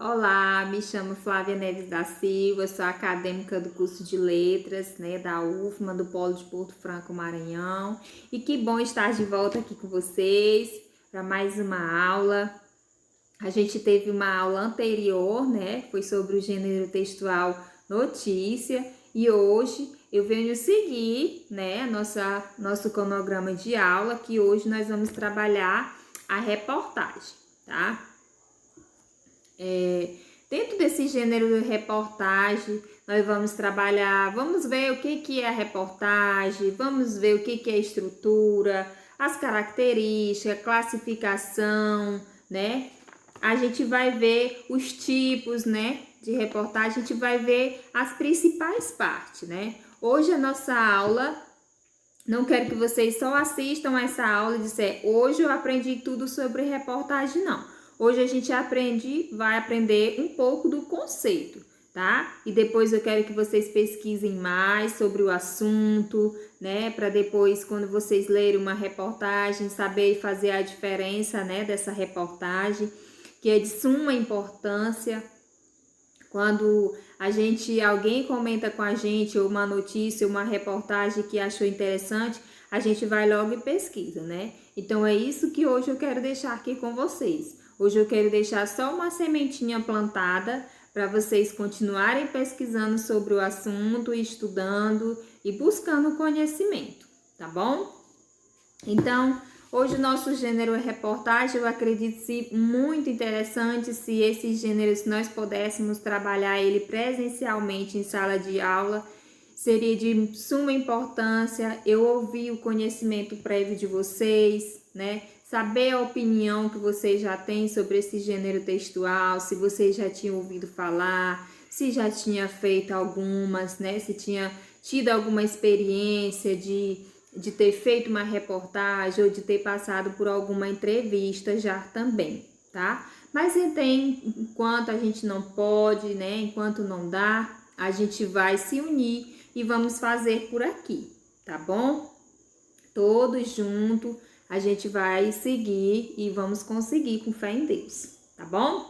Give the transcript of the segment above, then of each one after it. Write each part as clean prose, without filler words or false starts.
Olá, me chamo Flávia Neves da Silva, sou acadêmica do curso de Letras, da UFMA, do Polo de Porto Franco, Maranhão. E que bom estar de volta aqui com vocês para mais uma aula. A gente teve uma aula anterior, foi sobre o gênero textual notícia, e hoje eu venho seguir, nosso cronograma de aula, que hoje nós vamos trabalhar a reportagem, tá? Dentro desse gênero de reportagem, nós vamos trabalhar, vamos ver o que é a reportagem, vamos ver o que é a estrutura, as características, classificação, A gente vai ver os tipos, de reportagem, a gente vai ver as principais partes, Hoje a nossa aula, não quero que vocês só assistam essa aula e disser, hoje eu aprendi tudo sobre reportagem, não. Hoje a gente vai aprender um pouco do conceito, tá? E depois eu quero que vocês pesquisem mais sobre o assunto, para depois, quando vocês lerem uma reportagem, saber fazer a diferença, dessa reportagem, que é de suma importância. Quando alguém comenta com a gente ou uma notícia, uma reportagem que achou interessante, a gente vai logo e pesquisa, Então é isso que hoje eu quero deixar aqui com vocês. Hoje eu quero deixar só uma sementinha plantada para vocês continuarem pesquisando sobre o assunto, estudando e buscando conhecimento, tá bom? Então, hoje o nosso gênero é reportagem, eu acredito ser muito interessante se esse gênero, se nós pudéssemos trabalhar ele presencialmente em sala de aula, seria de suma importância eu ouvir o conhecimento prévio de vocês, saber a opinião que vocês já têm sobre esse gênero textual, se vocês já tinham ouvido falar, se já tinha feito algumas, se tinha tido alguma experiência de ter feito uma reportagem ou de ter passado por alguma entrevista já também, tá? Mas enquanto a gente não pode, enquanto não dá, a gente vai se unir e vamos fazer por aqui, tá bom? Todos juntos a gente vai seguir e vamos conseguir com fé em Deus, tá bom?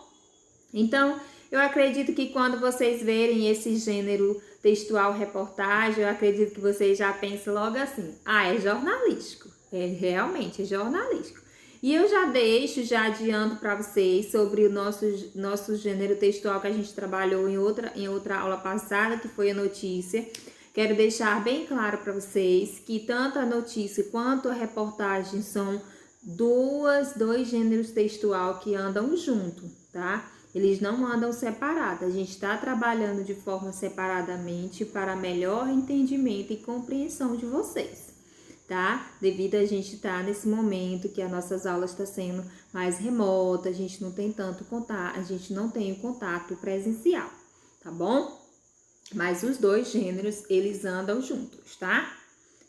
Então, eu acredito que quando vocês verem esse gênero textual reportagem, eu acredito que vocês já pensam logo assim, é jornalístico, realmente é jornalístico. E eu já adianto para vocês sobre o nosso gênero textual que a gente trabalhou em outra aula passada, que foi a notícia. Quero deixar bem claro para vocês que tanto a notícia quanto a reportagem são dois gêneros textual que andam junto, tá? Eles não andam separados, a gente está trabalhando de forma separadamente para melhor entendimento e compreensão de vocês, tá? Devido a gente estar nesse momento que as nossas aulas estão sendo mais remotas, a gente não tem tanto contato, a gente não tem o contato presencial, tá bom? Mas os dois gêneros, eles andam juntos, tá?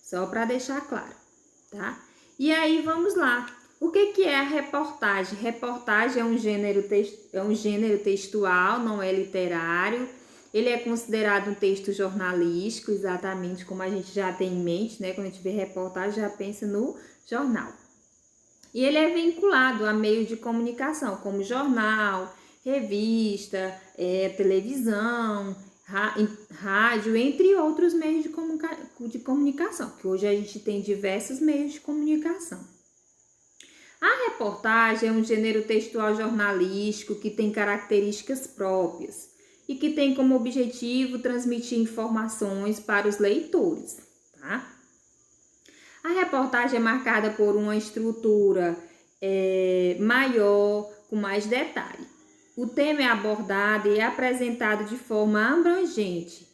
Só para deixar claro, tá? E aí, vamos lá. O que é a reportagem? Reportagem é um gênero textual, não é literário. Ele é considerado um texto jornalístico, exatamente como a gente já tem em mente, Quando a gente vê reportagem, já pensa no jornal. E ele é vinculado a meios de comunicação, como jornal, revista, televisão, rádio, entre outros meios de comunicação, que hoje a gente tem diversos meios de comunicação. A reportagem é um gênero textual jornalístico que tem características próprias e que tem como objetivo transmitir informações para os leitores, tá? A reportagem é marcada por uma estrutura maior, com mais detalhe. O tema é abordado e é apresentado de forma abrangente,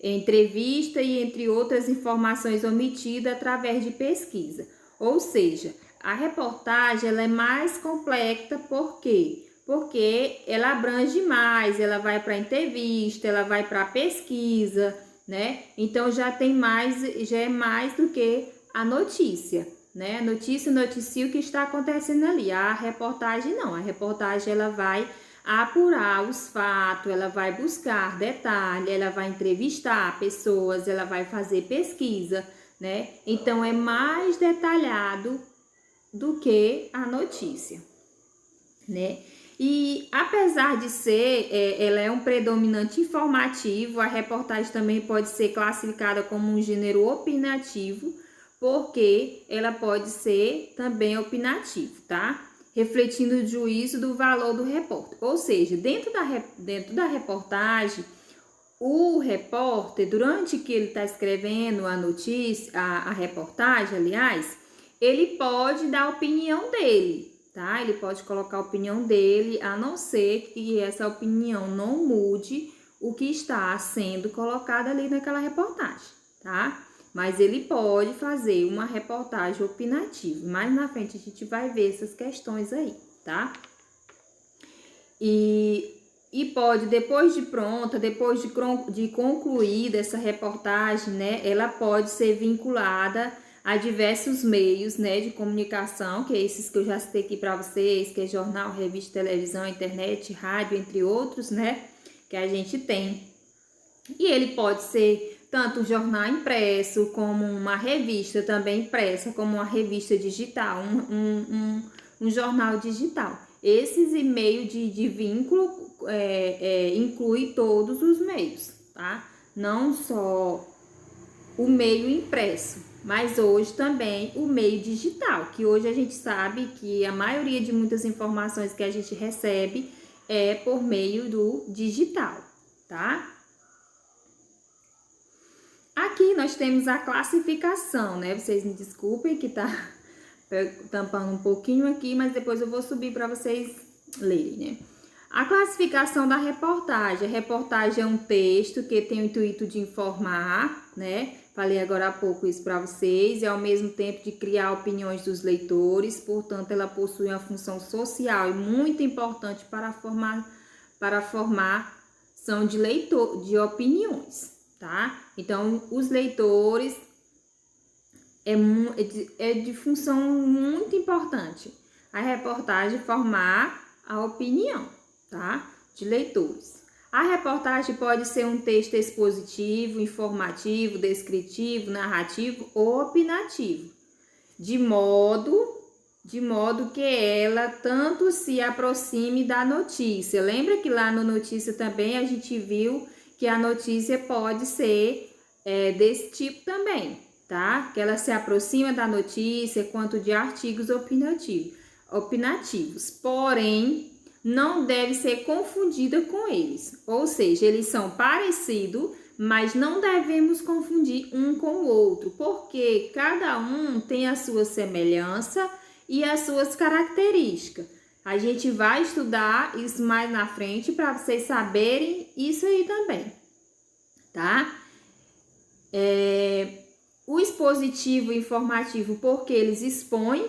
Entrevista e entre outras informações omitidas através de pesquisa. Ou seja, a reportagem ela é mais complexa, por quê? Porque ela abrange mais, ela vai para entrevista, ela vai para pesquisa, Então já é mais do que a notícia. A notícia noticia o que está acontecendo ali. A reportagem não. A reportagem ela vai apurar os fatos, ela vai buscar detalhe, ela vai entrevistar pessoas, ela vai fazer pesquisa, Então é mais detalhado do que a notícia, E apesar de ser, ela é um predominante informativo, a reportagem também pode ser classificada como um gênero opinativo, porque ela pode ser também opinativo, tá? Refletindo o juízo do valor do repórter. Ou seja, dentro da reportagem, o repórter, durante que ele está escrevendo a notícia, a reportagem, aliás, ele pode dar a opinião dele, tá? Ele pode colocar a opinião dele, a não ser que essa opinião não mude o que está sendo colocado ali naquela reportagem, tá? Mas ele pode fazer uma reportagem opinativa. Mais na frente a gente vai ver essas questões aí, tá? E pode, depois de pronta, depois de concluída essa reportagem, né, ela pode ser vinculada a diversos meios, né, de comunicação, que é esses que eu já citei aqui para vocês, que é jornal, revista, televisão, internet, rádio, entre outros, né, que a gente tem. E ele pode ser tanto um jornal impresso, como uma revista também impressa, como uma revista digital, um jornal digital. Esses e-mails de vínculo inclui todos os meios, tá? Não só o meio impresso, mas hoje também o meio digital, que hoje a gente sabe que a maioria de muitas informações que a gente recebe é por meio do digital, tá? Aqui nós temos a classificação, né? Vocês me desculpem que tá tampando um pouquinho aqui, mas depois eu vou subir para vocês lerem, né? A classificação da reportagem. A reportagem é um texto que tem o intuito de informar, né? Falei agora há pouco isso para vocês, e ao mesmo tempo de criar opiniões dos leitores, portanto, ela possui uma função social e muito importante para a formação de opiniões, tá? Então, os leitores é de função muito importante a reportagem formar a opinião, tá? De leitores. A reportagem pode ser um texto expositivo, informativo, descritivo, narrativo ou opinativo, de modo que ela tanto se aproxime da notícia. Lembra que lá no notícia também a gente viu que a notícia pode ser desse tipo também, tá? Que ela se aproxima da notícia quanto de artigos opinativos, porém não deve ser confundida com eles, ou seja, eles são parecidos, mas não devemos confundir um com o outro, porque cada um tem a sua semelhança e as suas características. A gente vai estudar isso mais na frente para vocês saberem isso aí também, tá? O expositivo e informativo, porque eles expõem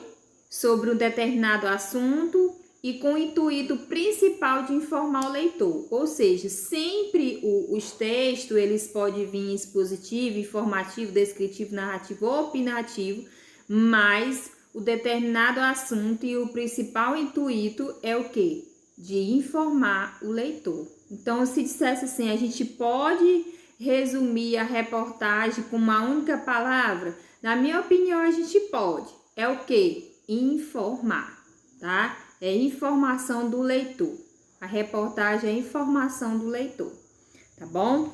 sobre um determinado assunto e com o intuito principal de informar o leitor. Ou seja, sempre os textos, eles podem vir expositivo, informativo, descritivo, narrativo ou opinativo, mas o determinado assunto e o principal intuito é o quê? De informar o leitor. Então, se dissesse assim, a gente pode resumir a reportagem com uma única palavra? Na minha opinião, a gente pode. É o quê? Informar, tá? É informação do leitor. A reportagem é informação do leitor, tá bom?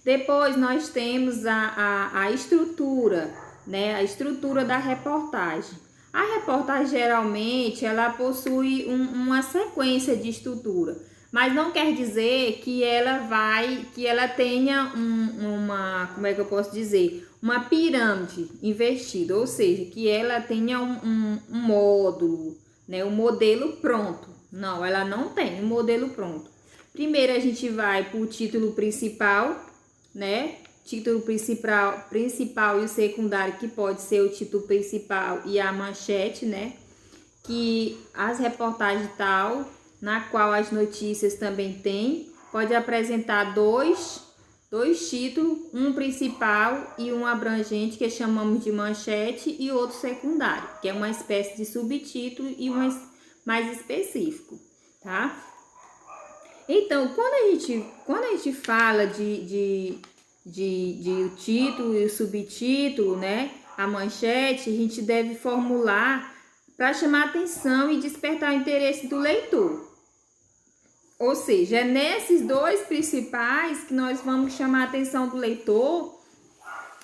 Depois nós temos a estrutura, né? A estrutura da reportagem. A reportagem geralmente ela possui uma sequência de estrutura, mas não quer dizer que ela tenha como é que eu posso dizer? Uma pirâmide invertida, ou seja, que ela tenha um módulo, né? Um modelo pronto. Não, ela não tem um modelo pronto. Primeiro a gente vai para o título principal, né? Título principal e o secundário, que pode ser o título principal e a manchete, né? Que as reportagens tal, na qual as notícias também tem, pode apresentar dois títulos, um principal e um abrangente, que chamamos de manchete, e outro secundário, que é uma espécie de subtítulo e mais específico, tá? Então, quando a gente fala de título e subtítulo, né? A manchete, a gente deve formular para chamar a atenção e despertar o interesse do leitor. Ou seja, é nesses dois principais que nós vamos chamar a atenção do leitor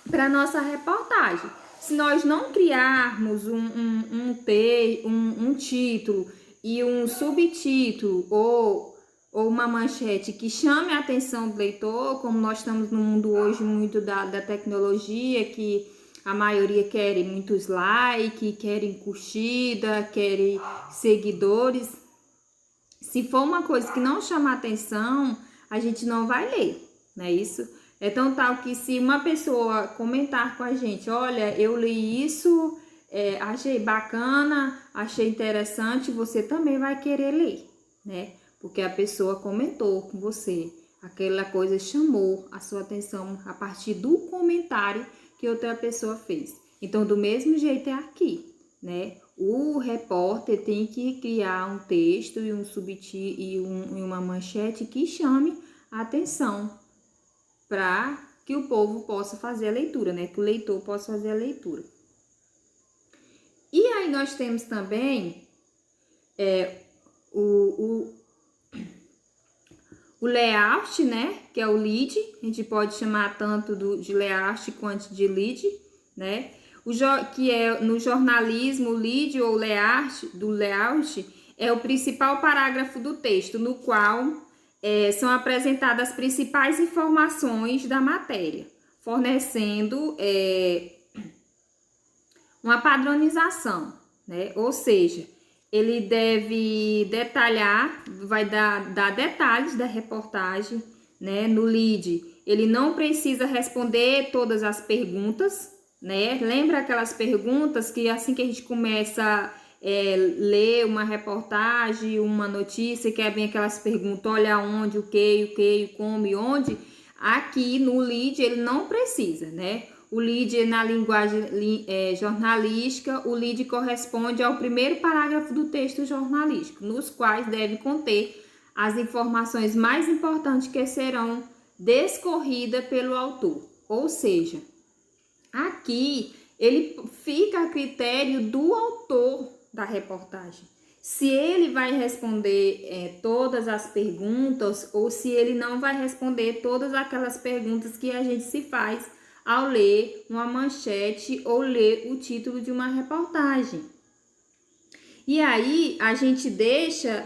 para nossa reportagem. Se nós não criarmos um título e um subtítulo ou uma manchete que chame a atenção do leitor, como nós estamos no mundo hoje muito da tecnologia, que a maioria querem muitos likes, querem curtida, querem seguidores. Se for uma coisa que não chama a atenção, a gente não vai ler, não é isso? É tão tal que se uma pessoa comentar com a gente, olha, eu li isso, achei bacana, achei interessante, você também vai querer ler, né? Porque a pessoa comentou com você, aquela coisa chamou a sua atenção a partir do comentário que outra pessoa fez. Então, do mesmo jeito é aqui, né? O repórter tem que criar um texto e um subtítulo e uma manchete que chame a atenção para que o povo possa fazer a leitura, né? Que o leitor possa fazer a leitura. E aí nós temos também o layout, né? Que é o lead. A gente pode chamar tanto de layout quanto de lead, né? Que é no jornalismo, o lead ou layout é o principal parágrafo do texto, no qual são apresentadas as principais informações da matéria, fornecendo uma padronização, né? Ou seja, ele deve detalhar, vai dar detalhes da reportagem, né? No lead, ele não precisa responder todas as perguntas, né? Lembra aquelas perguntas que assim que a gente começa ler uma reportagem, uma notícia, que vem aquelas perguntas, olha onde, o que, como e onde. Aqui no lead ele não precisa, né? O lead na linguagem jornalística, o lead corresponde ao primeiro parágrafo do texto jornalístico, nos quais deve conter as informações mais importantes que serão descorridas pelo autor. Ou seja, aqui ele fica a critério do autor da reportagem. Se ele vai responder todas as perguntas ou se ele não vai responder todas aquelas perguntas que a gente se faz ao ler uma manchete ou ler o título de uma reportagem. E aí a gente deixa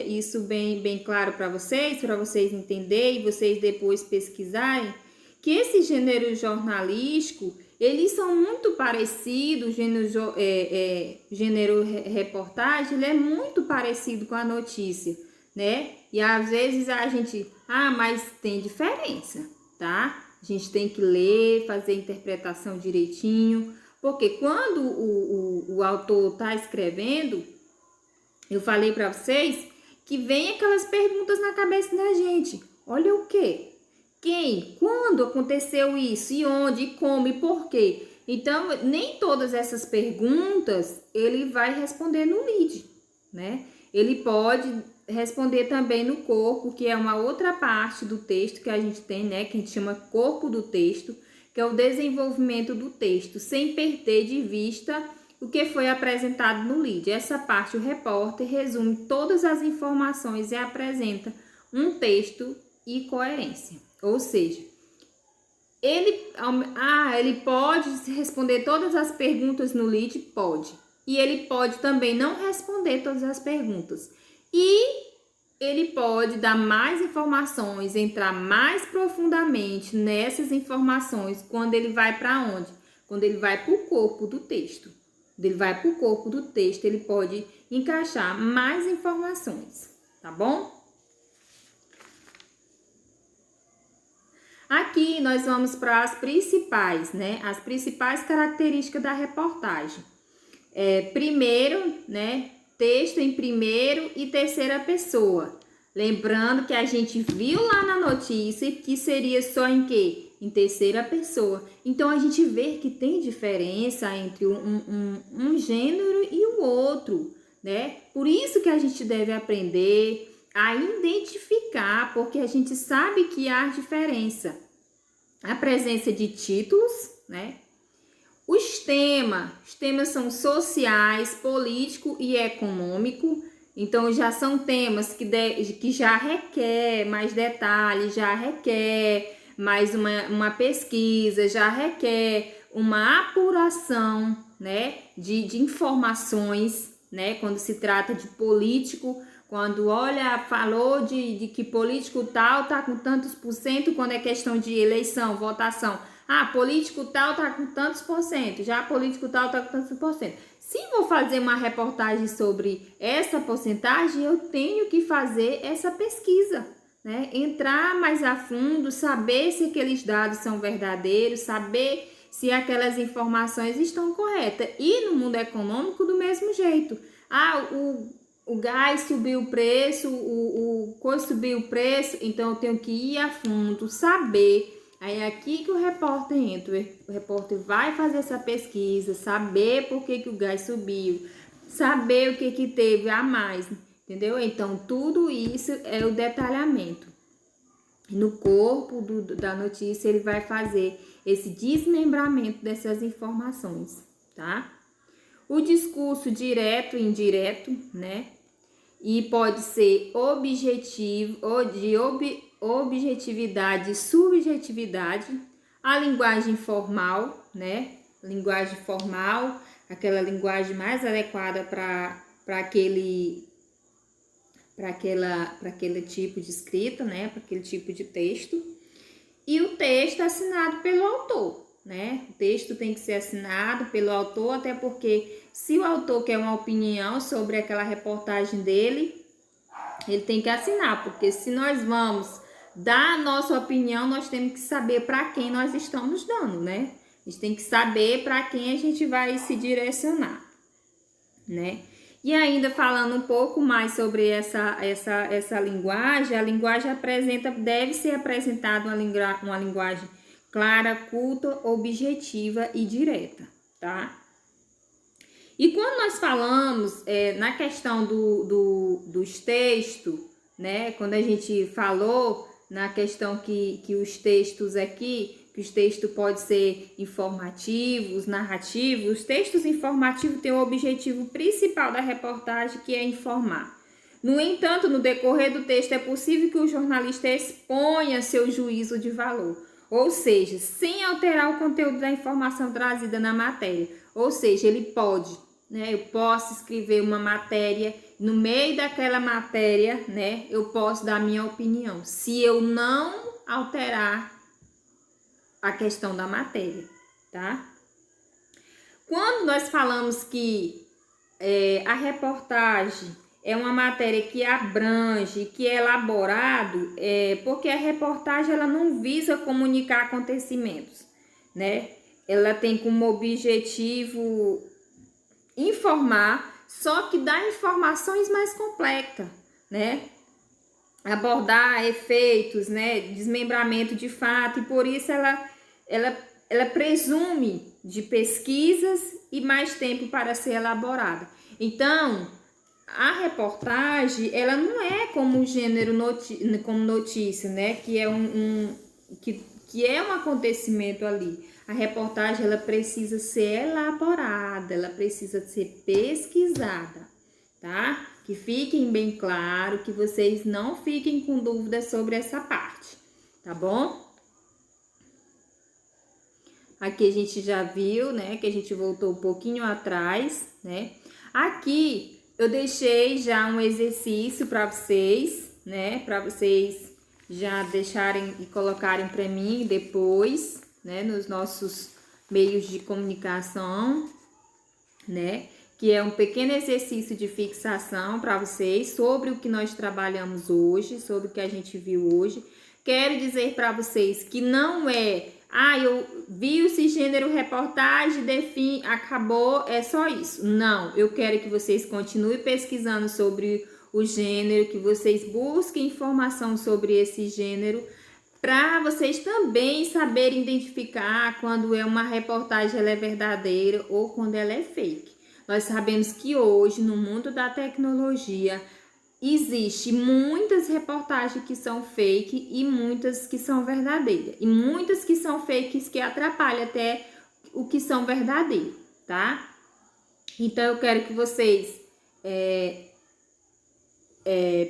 isso bem claro para vocês entenderem e vocês depois pesquisarem, que esse gênero jornalístico, eles são muito parecidos, gênero reportagem, ele é muito parecido com a notícia, né? E às vezes a gente, mas tem diferença, tá? A gente tem que ler, fazer a interpretação direitinho, porque quando o autor está escrevendo, eu falei para vocês que vem aquelas perguntas na cabeça da gente. Olha o quê? Quem? Quando aconteceu isso? E onde? E como? E por quê? Então, nem todas essas perguntas ele vai responder no lead, né? Ele pode responder também no corpo, que é uma outra parte do texto que a gente tem, né? Que a gente chama corpo do texto, que é o desenvolvimento do texto, sem perder de vista o que foi apresentado no lead. Essa parte o repórter resume todas as informações e apresenta um texto e coerência. Ou seja, ele pode responder todas as perguntas no lead? Pode. E ele pode também não responder todas as perguntas. E ele pode dar mais informações, entrar mais profundamente nessas informações quando ele vai para onde? Quando ele vai para o corpo do texto. Quando ele vai para o corpo do texto, ele pode encaixar mais informações, tá bom? Aqui nós vamos para as principais, né? As principais características da reportagem. Primeiro, né? Texto em primeiro e terceira pessoa. Lembrando que a gente viu lá na notícia que seria só em quê? Em terceira pessoa. Então, a gente vê que tem diferença entre um gênero e o outro, né? Por isso que a gente deve aprender a identificar, porque a gente sabe que há diferença. A presença de títulos, né? Os temas são sociais, político e econômico. Então, já são temas que já requer mais detalhes, já requer mais uma pesquisa, já requer uma apuração, né, de informações, né, quando se trata de político, quando olha, falou de que político tal tá com tantos por cento, quando é questão de eleição, votação, político tal tá com tantos por cento, já político tal tá com tantos por cento. Se vou fazer uma reportagem sobre essa porcentagem, eu tenho que fazer essa pesquisa, né? Entrar mais a fundo, saber se aqueles dados são verdadeiros, saber se aquelas informações estão corretas. E no mundo econômico, do mesmo jeito. O gás subiu o preço, o coisa subiu o preço, então eu tenho que ir a fundo, saber. Aí é aqui que o repórter entra, o repórter vai fazer essa pesquisa, saber por que o gás subiu, saber o que teve a mais, entendeu? Então, tudo isso é o detalhamento. No corpo da notícia, ele vai fazer esse desmembramento dessas informações, tá? O discurso direto e indireto, né? E pode ser objetivo ou de objetividade e subjetividade. A linguagem formal, né? Linguagem formal, aquela linguagem mais adequada para aquele tipo de escrita, né? Para aquele tipo de texto. E o texto assinado pelo autor, né? O texto tem que ser assinado pelo autor, até porque se o autor quer uma opinião sobre aquela reportagem dele, ele tem que assinar, porque se nós vamos dar a nossa opinião, nós temos que saber para quem nós estamos dando, né? A gente tem que saber para quem a gente vai se direcionar, né? E ainda falando um pouco mais sobre essa linguagem, a linguagem deve ser apresentada uma linguagem clara, culta, objetiva e direta, tá? E quando nós falamos na questão dos textos, né? Quando a gente falou na questão que os textos aqui, que os textos podem ser informativos, narrativos, os textos informativos têm o objetivo principal da reportagem, que é informar. No entanto, no decorrer do texto, é possível que o jornalista exponha seu juízo de valor, ou seja, sem alterar o conteúdo da informação trazida na matéria. Ou seja, ele pode, né? Eu posso escrever uma matéria, no meio daquela matéria, né? Eu posso dar minha opinião, se eu não alterar a questão da matéria, tá? Quando nós falamos que a reportagem é uma matéria que abrange, que é elaborado, porque a reportagem ela não visa comunicar acontecimentos, né? Ela tem como objetivo informar, só que dar informações mais complexas, né? Abordar efeitos, né? Desmembramento de fato, e por isso ela presume de pesquisas e mais tempo para ser elaborada. Então, a reportagem, ela não é como o gênero como notícia, né? Que é que é um acontecimento ali. A reportagem, ela precisa ser elaborada, ela precisa ser pesquisada, tá? Que fiquem bem claro, que vocês não fiquem com dúvidas sobre essa parte, tá bom? Aqui a gente já viu, né, que a gente voltou um pouquinho atrás, né? Aqui eu deixei já um exercício para vocês, né? Para vocês já deixarem e colocarem para mim depois, né? Nos nossos meios de comunicação, né? Que é um pequeno exercício de fixação para vocês sobre o que nós trabalhamos hoje, sobre o que a gente viu hoje. Quero dizer para vocês que não é, eu vi esse gênero reportagem, acabou, é só isso. Não, eu quero que vocês continuem pesquisando sobre o gênero, que vocês busquem informação sobre esse gênero, para vocês também saberem identificar quando é uma reportagem ela é verdadeira ou quando ela é fake. Nós sabemos que hoje, no mundo da tecnologia, existe muitas reportagens que são fake e muitas que são verdadeiras. E muitas que são fakes que atrapalham até o que são verdadeiros, tá? Então, eu quero que vocês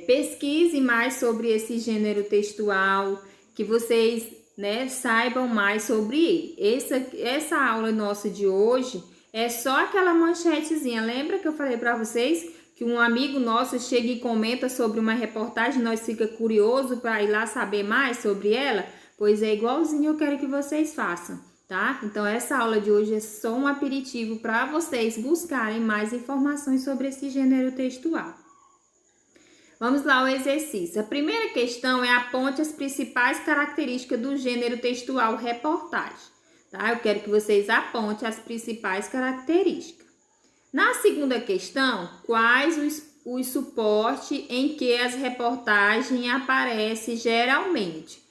pesquisem mais sobre esse gênero textual, que vocês, né, saibam mais sobre ele. Essa aula nossa de hoje é só aquela manchetezinha. Lembra que eu falei para vocês que um amigo nosso chega e comenta sobre uma reportagem, nós fica curioso para ir lá saber mais sobre ela? Pois é igualzinho eu quero que vocês façam, tá? Então, essa aula de hoje é só um aperitivo para vocês buscarem mais informações sobre esse gênero textual. Vamos lá ao exercício. A primeira questão é aponte as principais características do gênero textual reportagem, tá? Eu quero que vocês apontem as principais características. Na segunda questão, quais os suportes em que as reportagens aparecem geralmente?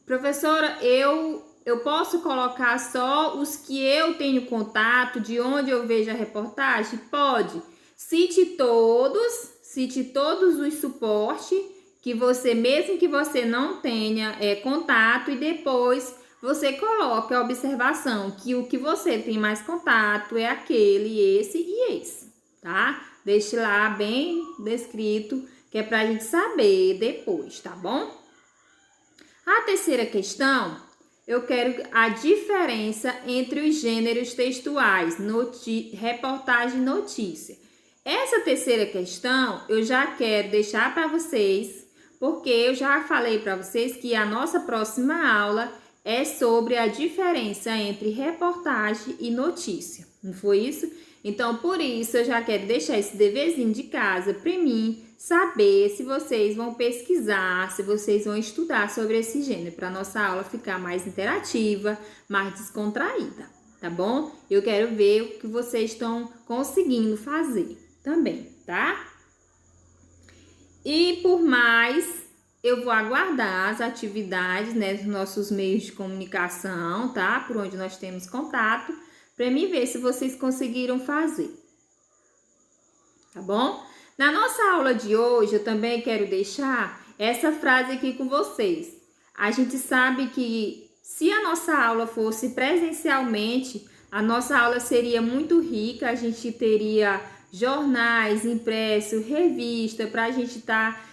Professora, eu posso colocar só os que eu tenho contato, de onde eu vejo a reportagem? Pode. Cite todos os suportes que você, mesmo que você não tenha contato, e depois você coloca a observação que o que você tem mais contato é aquele, esse e esse, tá? Deixe lá bem descrito, que é pra gente saber depois, tá bom? A terceira questão, eu quero a diferença entre os gêneros textuais, reportagem e notícia. Essa terceira questão eu já quero deixar para vocês, porque eu já falei para vocês que a nossa próxima aula é sobre a diferença entre reportagem e notícia, não foi isso? Então, por isso, eu já quero deixar esse deverzinho de casa para mim saber se vocês vão pesquisar, se vocês vão estudar sobre esse gênero, para nossa aula ficar mais interativa, mais descontraída, tá bom? Eu quero ver o que vocês estão conseguindo fazer também, tá? E por mais, eu vou aguardar as atividades, né, dos nossos meios de comunicação, tá? Por onde nós temos contato, para mim ver se vocês conseguiram fazer, tá bom? Na nossa aula de hoje, eu também quero deixar essa frase aqui com vocês. A gente sabe que se a nossa aula fosse presencialmente, a nossa aula seria muito rica, a gente teria jornais, impresso, revista, para a gente estar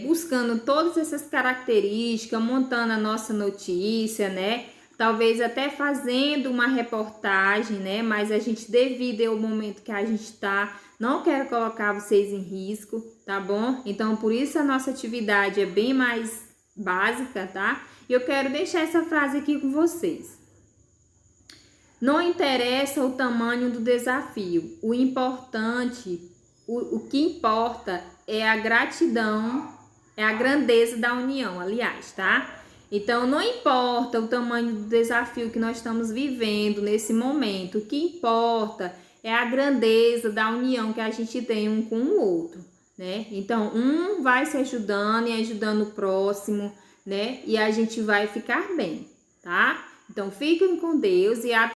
buscando todas essas características, montando a nossa notícia, né? Talvez até fazendo uma reportagem, né? Mas a gente, devido ao momento que a gente está, não quero colocar vocês em risco, tá bom? Então, por isso a nossa atividade é bem mais básica, tá? E eu quero deixar essa frase aqui com vocês. Não interessa o tamanho do desafio, o que importa é a gratidão, é a grandeza da união, aliás, tá? Então, não importa o tamanho do desafio que nós estamos vivendo nesse momento, o que importa é a grandeza da união que a gente tem um com o outro, né? Então, um vai se ajudando e ajudando o próximo, né? E a gente vai ficar bem, tá? Então, fiquem com Deus e até